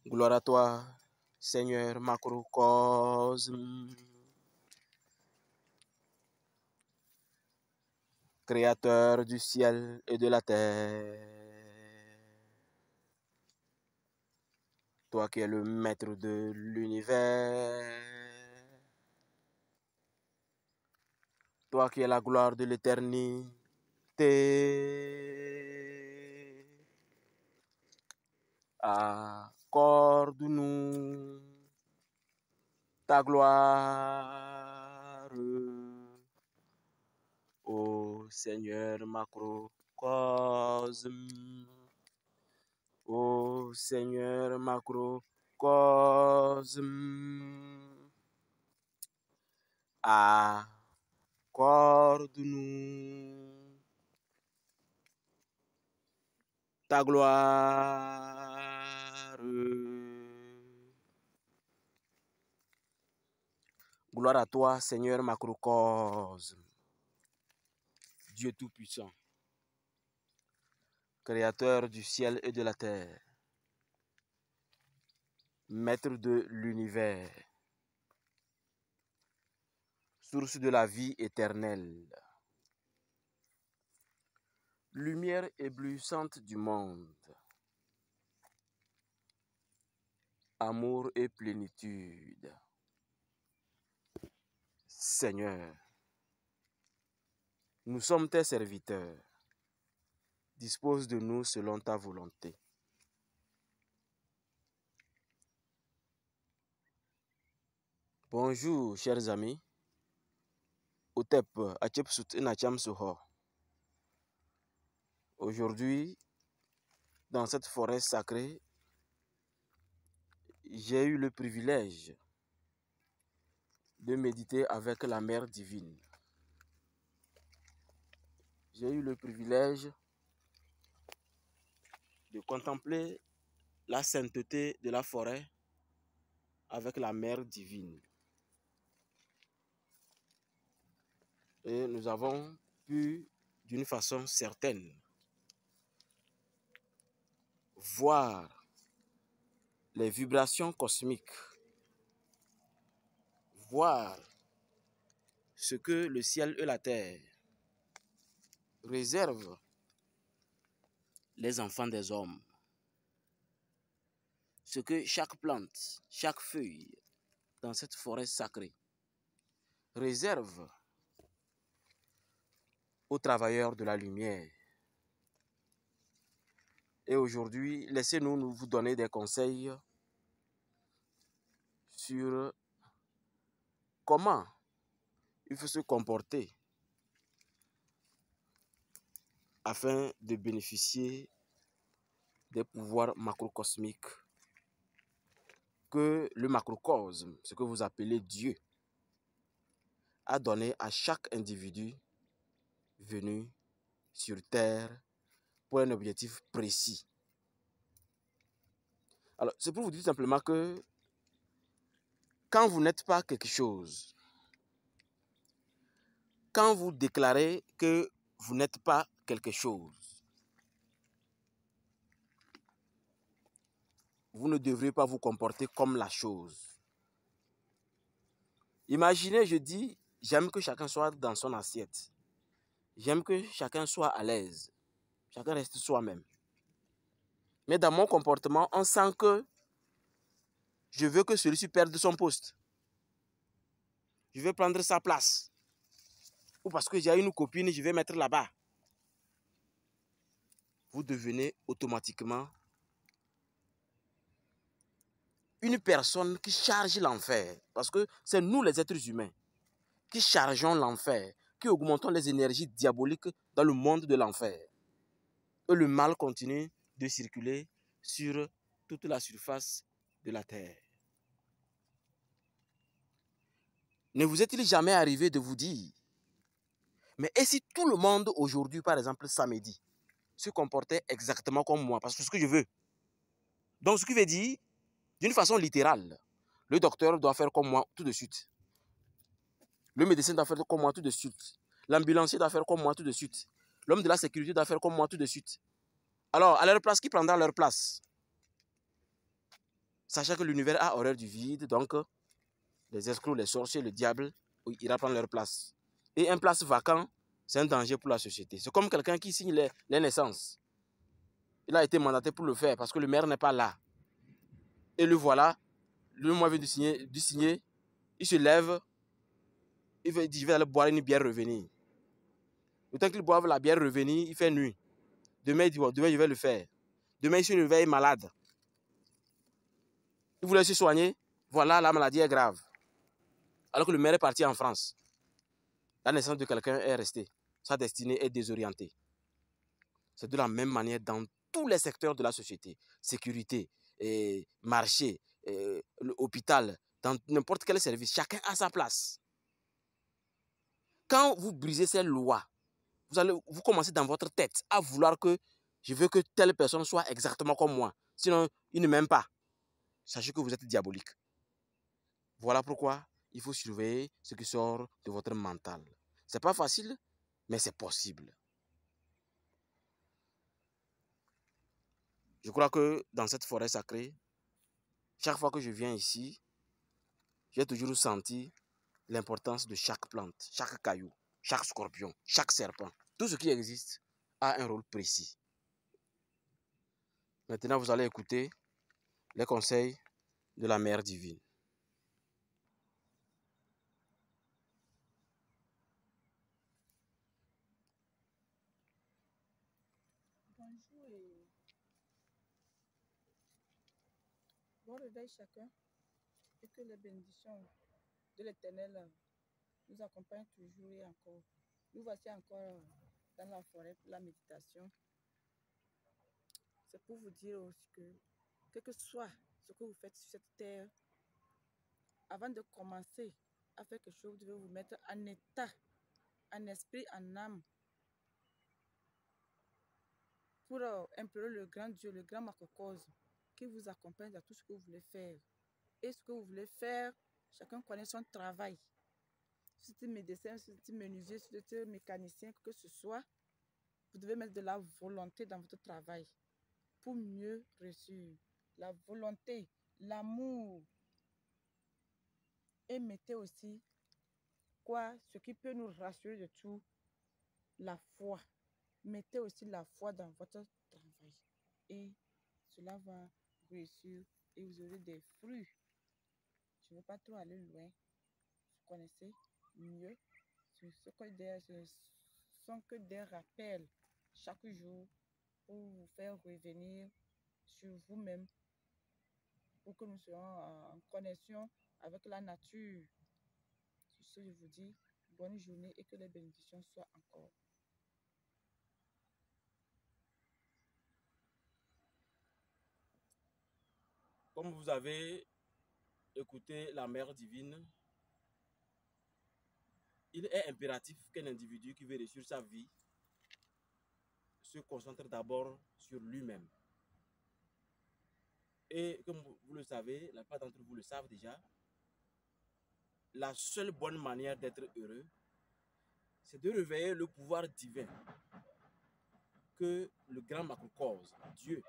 Gloire à toi, Seigneur macrocosme, créateur du ciel et de la terre. Toi qui es le maître de l'univers. Toi qui es la gloire de l'éternité. Accorde-nous ta gloire, ô Seigneur macrocosme, ô Seigneur macrocosme, accorde-nous ta gloire. Gloire à toi, Seigneur macrocosme, Dieu Tout-Puissant, Créateur du ciel et de la terre, Maître de l'univers, source de la vie éternelle, lumière éblouissante du monde, amour et plénitude. Seigneur, nous sommes tes serviteurs. Dispose de nous selon ta volonté. Bonjour, chers amis. Otep, Achepsut Inacham Soho. Aujourd'hui, dans cette forêt sacrée, j'ai eu le privilège de méditer avec la Mère divine. J'ai eu le privilège de contempler la sainteté de la forêt avec la Mère divine. Et nous avons pu, d'une façon certaine, voir les vibrations cosmiques, voir ce que le ciel et la terre réservent les enfants des hommes, ce que chaque plante, chaque feuille dans cette forêt sacrée réserve aux travailleurs de la lumière. Et aujourd'hui, laissez-nous vous donner des conseils sur comment il faut se comporter afin de bénéficier des pouvoirs macrocosmiques que le macrocosme, ce que vous appelez Dieu, a donné à chaque individu venu sur Terre pour un objectif précis. Alors, c'est pour vous dire simplement que quand vous n'êtes pas quelque chose, quand vous déclarez que vous n'êtes pas quelque chose, vous ne devrez pas vous comporter comme la chose. Imaginez, je dis, j'aime que chacun soit dans son assiette. J'aime que chacun soit à l'aise. Chacun reste soi-même. Mais dans mon comportement, on sent que je veux que celui-ci perde son poste. Je vais prendre sa place. Ou parce que j'ai une copine, je vais mettre là-bas. Vous devenez automatiquement une personne qui charge l'enfer. Parce que c'est nous les êtres humains qui chargeons l'enfer, qui augmentons les énergies diaboliques dans le monde de l'enfer. Et le mal continue de circuler sur toute la surface de la terre. Ne vous est-il jamais arrivé de vous dire, mais et si tout le monde aujourd'hui, par exemple samedi, se comportait exactement comme moi, parce que c'est ce que je veux. Donc ce qui veut dire, d'une façon littérale, le docteur doit faire comme moi tout de suite. Le médecin doit faire comme moi tout de suite. L'ambulancier doit faire comme moi tout de suite. L'homme de la sécurité doit faire comme moi tout de suite. Alors, à leur place, qui prendra leur place? Sachant que l'univers a horreur du vide, donc les escrocs, les sorciers, le diable, ira prendre leur place. Et un place vacant, c'est un danger pour la société. C'est comme quelqu'un qui signe les naissances. Il a été mandaté pour le faire parce que le maire n'est pas là. Et le voilà, le mois vient de signer, il se lève, il dit je vais aller boire une bière revenir. Le temps qu'il boive la bière revenir, il fait nuit. Demain, il dit bon, demain je vais le faire. Demain, il se réveille malade. Il voulait se soigner, voilà, la maladie est grave. Alors que le maire est parti en France. La naissance de quelqu'un est restée. Sa destinée est désorientée. C'est de la même manière dans tous les secteurs de la société. Sécurité, marché, hôpital, dans n'importe quel service. Chacun a sa place. Quand vous brisez ces lois, vous commencez dans votre tête à vouloir que je veux que telle personne soit exactement comme moi. Sinon, il ne m'aime pas. Sachez que vous êtes diabolique. Voilà pourquoi il faut surveiller ce qui sort de votre mental. C'est pas facile, mais c'est possible. Je crois que dans cette forêt sacrée, chaque fois que je viens ici, j'ai toujours senti l'importance de chaque plante, chaque caillou, chaque scorpion, chaque serpent. Tout ce qui existe a un rôle précis. Maintenant, vous allez écouter les conseils de la Mère divine. Bonjour et bon réveil chacun et que les bénédictions de l'Éternel nous accompagnent toujours et encore. Nous voici encore dans la forêt pour la méditation. C'est pour vous dire aussi que, quel que soit ce que vous faites sur cette terre, avant de commencer à faire quelque chose, vous devez vous mettre en état, en esprit, en âme, pour implorer le grand Dieu, le grand Macrocosme, qui vous accompagne dans tout ce que vous voulez faire. Et ce que vous voulez faire, chacun connaît son travail. Si tu es médecin, si tu es menuisier, si tu es mécanicien, que ce soit, vous devez mettre de la volonté dans votre travail pour mieux réussir. La volonté, l'amour. Et mettez aussi quoi, ce qui peut nous rassurer de tout, la foi. Mettez aussi la foi dans votre travail. Et cela va réussir et vous aurez des fruits. Je ne veux pas trop aller loin. Vous connaissez mieux. Ce sont que des rappels chaque jour pour vous faire revenir sur vous-même, pour que nous soyons en connexion avec la nature. Sur ce, je vous dis bonne journée et que les bénédictions soient encore. Comme vous avez écouté la Mère divine, il est impératif qu'un individu qui veut réussir sa vie se concentre d'abord sur lui-même. Et comme vous le savez, la plupart d'entre vous le savent déjà, la seule bonne manière d'être heureux, c'est de réveiller le pouvoir divin que le grand macrocosme, Dieu,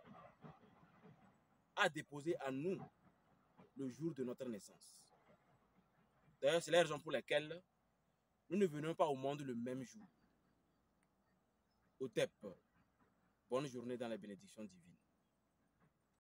a déposé en nous le jour de notre naissance. D'ailleurs, c'est la raison pour laquelle nous ne venons pas au monde le même jour. Au TEP, bonne journée dans la bénédiction divine.